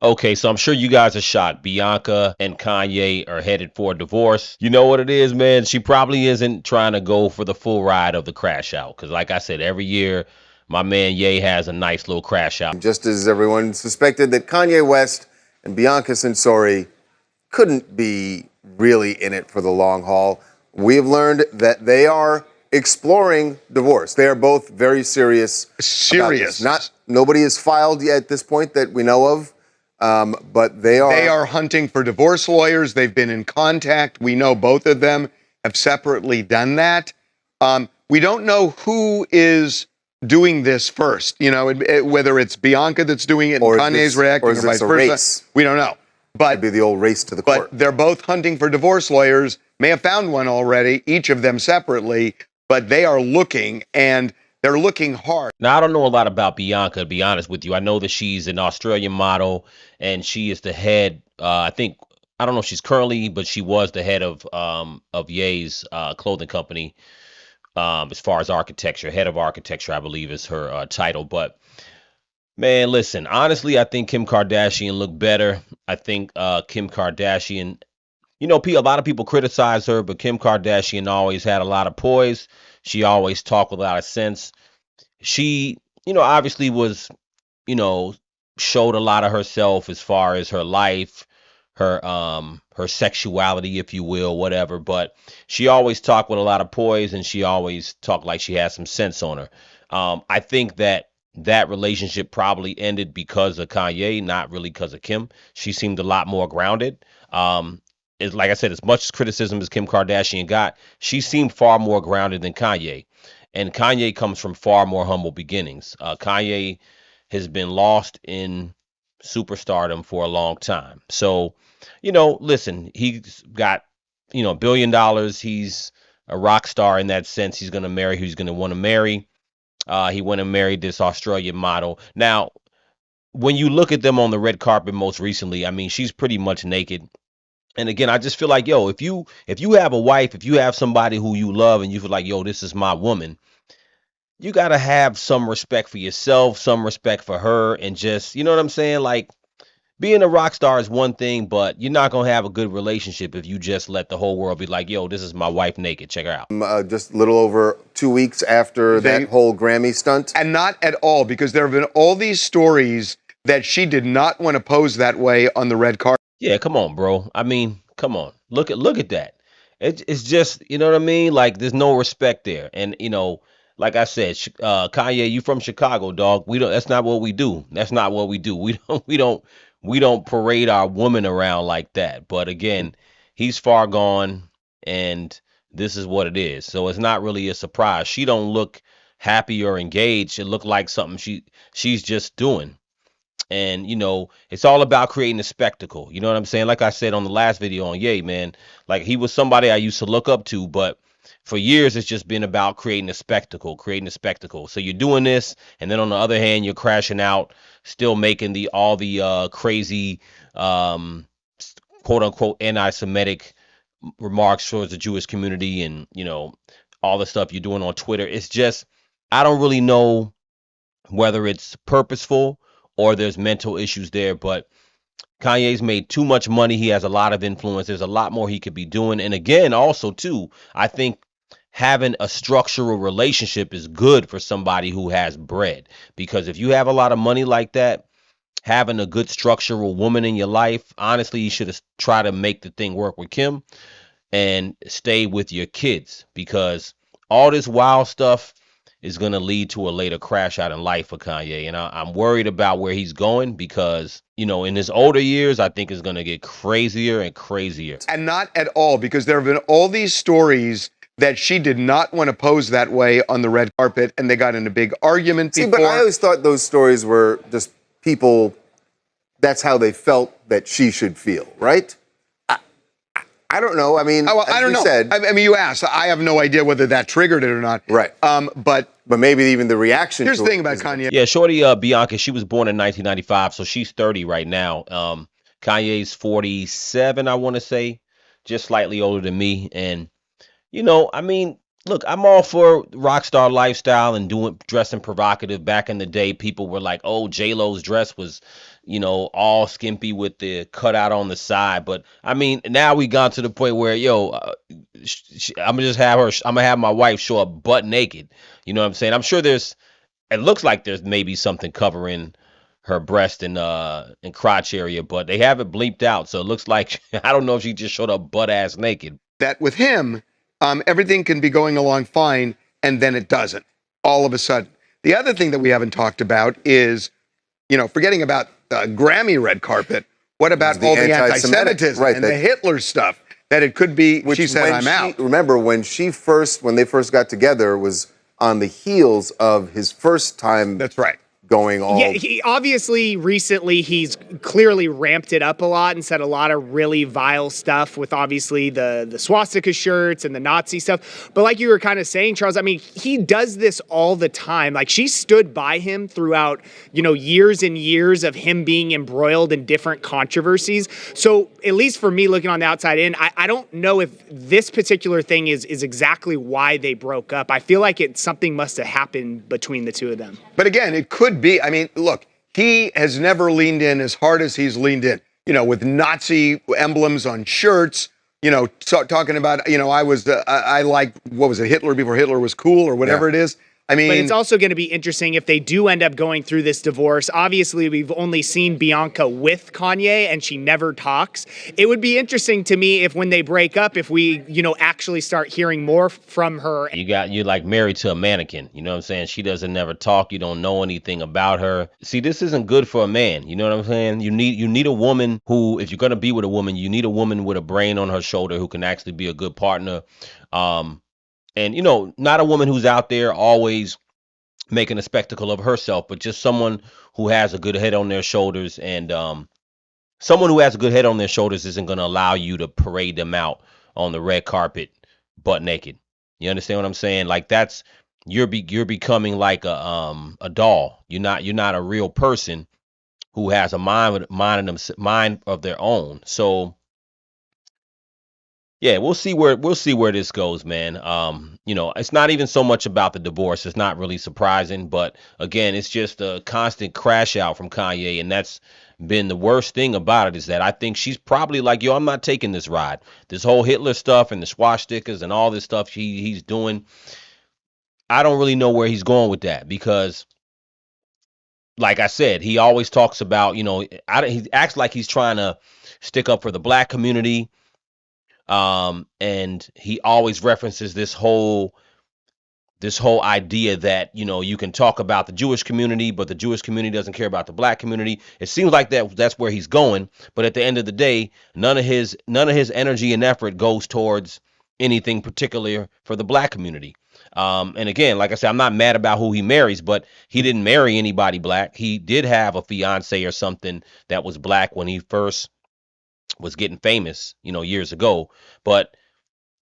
Okay, so I'm sure you guys are shocked. Bianca and Kanye are headed for a divorce. You know what it is, man? She probably isn't trying to go for the full ride of the crash out. Because, like I said, every year my man Ye has a nice little crash out. Just as everyone suspected that Kanye West and Bianca Censori couldn't be really in it for the long haul, we have learned that they are exploring divorce. They are both very serious about this. Nobody has filed yet at this point that we know of, but they are. They are hunting for divorce lawyers. They've been in contact. We know both of them have separately done that. We don't know who is doing this first. You know, whether it's Bianca that's doing it and Kanye's reacting, or vice versa. Race. We don't know. But it'd be the old race to the court. But they're both hunting for divorce lawyers. May have found one already, each of them separately. But they are looking, and they're looking hard. Now, I don't know a lot about Bianca, to be honest with you. I know that she's an Australian model, and she is the head. I don't know if she's currently, but she was the head of Ye's clothing company. As far as architecture, head of architecture, I believe is her title. But man, listen, honestly, I think Kim Kardashian looked better. I think Kim Kardashian, a lot of people criticize her, but Kim Kardashian always had a lot of poise. She always talked with a lot of sense. She, obviously was, you know, showed a lot of herself as far as her life, her sexuality, if you will, whatever. But she always talked with a lot of poise, and she always talked like she had some sense on her. I think that relationship probably ended because of Kanye, not really because of Kim. She seemed a lot more grounded. It's like I said, as much criticism as Kim Kardashian got, she seemed far more grounded than Kanye. And Kanye comes from far more humble beginnings. Kanye has been lost in superstardom for a long time. So, listen, he's got, $1 billion. He's a rock star in that sense. He's going to marry who he's going to want to marry. He went and married this Australian model. Now, when you look at them on the red carpet most recently, I mean, she's pretty much naked. And again, I just feel like, yo, if you have a wife, if you have somebody who you love and you feel like, yo, this is my woman, you got to have some respect for yourself, some respect for her, and just, you know what I'm saying? Like, being a rock star is one thing, but you're not going to have a good relationship if you just let the whole world be like, yo, this is my wife naked. Check her out. Just a little over 2 weeks after that whole Grammy stunt. And not at all, because there have been all these stories that she did not want to pose that way on the red carpet. Yeah, come on, bro. I mean, come on. Look at that. It's just, you know what I mean? Like, there's no respect there. And, like I said, Kanye, you from Chicago, dog. We don't. That's not what we do. That's not what we do. We don't parade our woman around like that. But again, he's far gone, and this is what it is. So it's not really a surprise. She don't look happy or engaged. It looked like something she's just doing. And it's all about creating a spectacle. You know what I'm saying? Like I said on the last video on Ye, man, like he was somebody I used to look up to, but for years it's just been about creating a spectacle, creating a spectacle. So you're doing this, and then on the other hand, you're crashing out, still making all the crazy quote unquote anti-Semitic remarks towards the Jewish community, and all the stuff you're doing on Twitter. It's just, I don't really know whether it's purposeful or there's mental issues there, but Kanye's made too much money. He has a lot of influence. There's a lot more he could be doing. And again, also too, I think having a structural relationship is good for somebody who has bread, because if you have a lot of money like that, having a good structural woman in your life, honestly, you should have tried to make the thing work with Kim and stay with your kids, because all this wild stuff is going to lead to a later crash out in life for Kanye. And I'm worried about where he's going, because, in his older years, I think it's going to get crazier and crazier. And not at all, because there have been all these stories that she did not want to pose that way on the red carpet, and they got in a big argument before. See, but I always thought those stories were just people, that's how they felt that she should feel, right? I don't know. I mean, I don't know. I mean, you asked. I have no idea whether that triggered it or not. Right. But maybe even the reaction. Here's the thing about Kanye. Yeah, shorty Bianca, she was born in 1995, so she's 30 right now. Kanye's 47, I want to say, just slightly older than me. And I mean, Look, I'm all for rock star lifestyle and doing dressing provocative. Back in the day, people were like, "Oh, J Lo's dress was, all skimpy with the cutout on the side." But I mean, now we got to the point where, I'm gonna just have her. I'm gonna have my wife show up butt naked. You know what I'm saying? I'm sure there's. It looks like there's maybe something covering her breast and crotch area, but they have it bleeped out, so it looks like I don't know if she just showed up butt ass naked. That with him, everything can be going along fine, and then it doesn't all of a sudden. The other thing that we haven't talked about is, forgetting about Grammy red carpet, what about The all the anti-Semitic, anti-Semitism right? and the Hitler stuff that it could be? Which She said, when "I'm out." remember when they first got together was on the heels of his first time That's right. going Yeah, all. he obviously recently he's clearly ramped it up a lot and said a lot of really vile stuff with obviously the swastika shirts and the Nazi stuff. But like you were kind of saying, Charles, I mean, he does this all the time. Like she stood by him throughout, years and years of him being embroiled in different controversies. So at least for me looking on the outside in, I don't know if this particular thing is exactly why they broke up. I feel like something must have happened between the two of them. But again, it could be. I mean, look, he has never leaned in as hard as he's leaned in, with Nazi emblems on shirts, talking about, I like, what was it, Hitler before Hitler was cool or whatever it is. I mean, but it's also going to be interesting if they do end up going through this divorce. Obviously, we've only seen Bianca with Kanye and she never talks. It would be interesting to me if when they break up, if we, actually start hearing more from her. You're like married to a mannequin. You know what I'm saying? She doesn't never talk. You don't know anything about her. See, this isn't good for a man. You know what I'm saying? You need a woman who, if you're gonna be with a woman, you need a woman with a brain on her shoulder who can actually be a good partner. And not a woman who's out there always making a spectacle of herself, but just someone who has a good head on their shoulders. And someone who has a good head on their shoulders isn't going to allow you to parade them out on the red carpet butt naked. You understand what I'm saying? Like that's you're becoming like a doll. You're not a real person who has a mind of their own. So yeah, we'll see where this goes, man. It's not even so much about the divorce. It's not really surprising, but again, it's just a constant crash out from Kanye, and that's been the worst thing about it is that I think she's probably like, yo, I'm not taking this ride. This whole Hitler stuff and the swastikas and all this stuff he's doing, I don't really know where he's going with that because like I said, he always talks about, he acts like he's trying to stick up for the black community. And he always references this whole idea that you can talk about the Jewish community, but the Jewish community doesn't care about the black community. It seems like that's where he's going, but at the end of the day, none of his energy and effort goes towards anything particular for the black community. And again, like I said, I'm not mad about who he marries, but he didn't marry anybody black. He did have a fiance or something that was black when he first was getting famous, years ago, but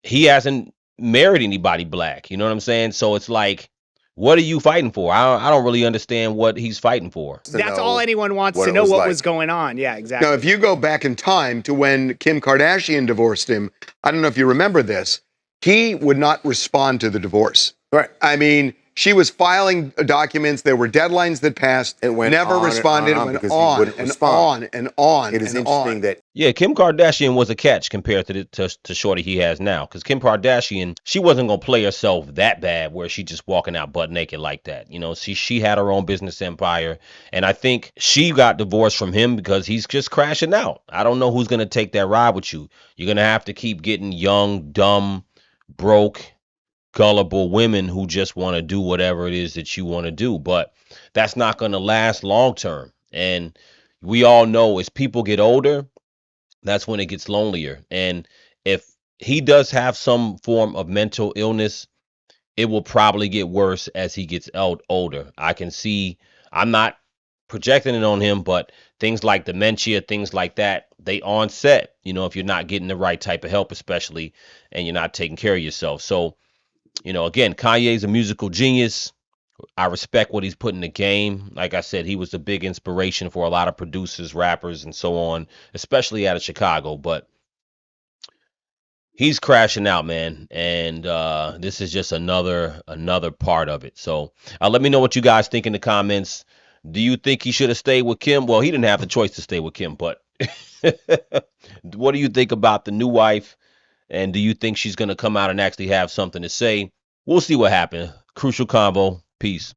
he hasn't married anybody black. You know what I'm saying? So it's like, what are you fighting for? I don't really understand what he's fighting for. That's all anyone wants what to it know was what like. was going on. Yeah, exactly. now, if you go back in time to when Kim Kardashian divorced him, I don't know if you remember this, he would not respond to the divorce. Right. I mean, she was filing documents. There were deadlines that passed. It went never on and responded. on It went because he on wouldn't and respond. on and on. It is and interesting on. that Yeah, Kim Kardashian was a catch compared to Shorty he has now. Because Kim Kardashian, she wasn't gonna play herself that bad where she just walking out butt naked like that. She had her own business empire, and I think she got divorced from him because he's just crashing out. I don't know who's gonna take that ride with you. You're gonna have to keep getting young, dumb, broke, gullible women who just want to do whatever it is that you want to do, but that's not going to last long term. And we all know as people get older, that's when it gets lonelier. And if he does have some form of mental illness, it will probably get worse as he gets older. I can see, I'm not projecting it on him, but things like dementia, things like that, they onset, if you're not getting the right type of help, especially, and you're not taking care of yourself. So again, Kanye's a musical genius. I respect what he's put in the game. Like I said, he was a big inspiration for a lot of producers, rappers, and so on, especially out of Chicago. But he's crashing out, man, and this is just another part of it. So let me know what you guys think in the comments. Do you think he should have stayed with Kim? Well, he didn't have the choice to stay with Kim, but what do you think about the new wife? And do you think she's going to come out and actually have something to say? We'll see what happens. Crucial Combo. Peace.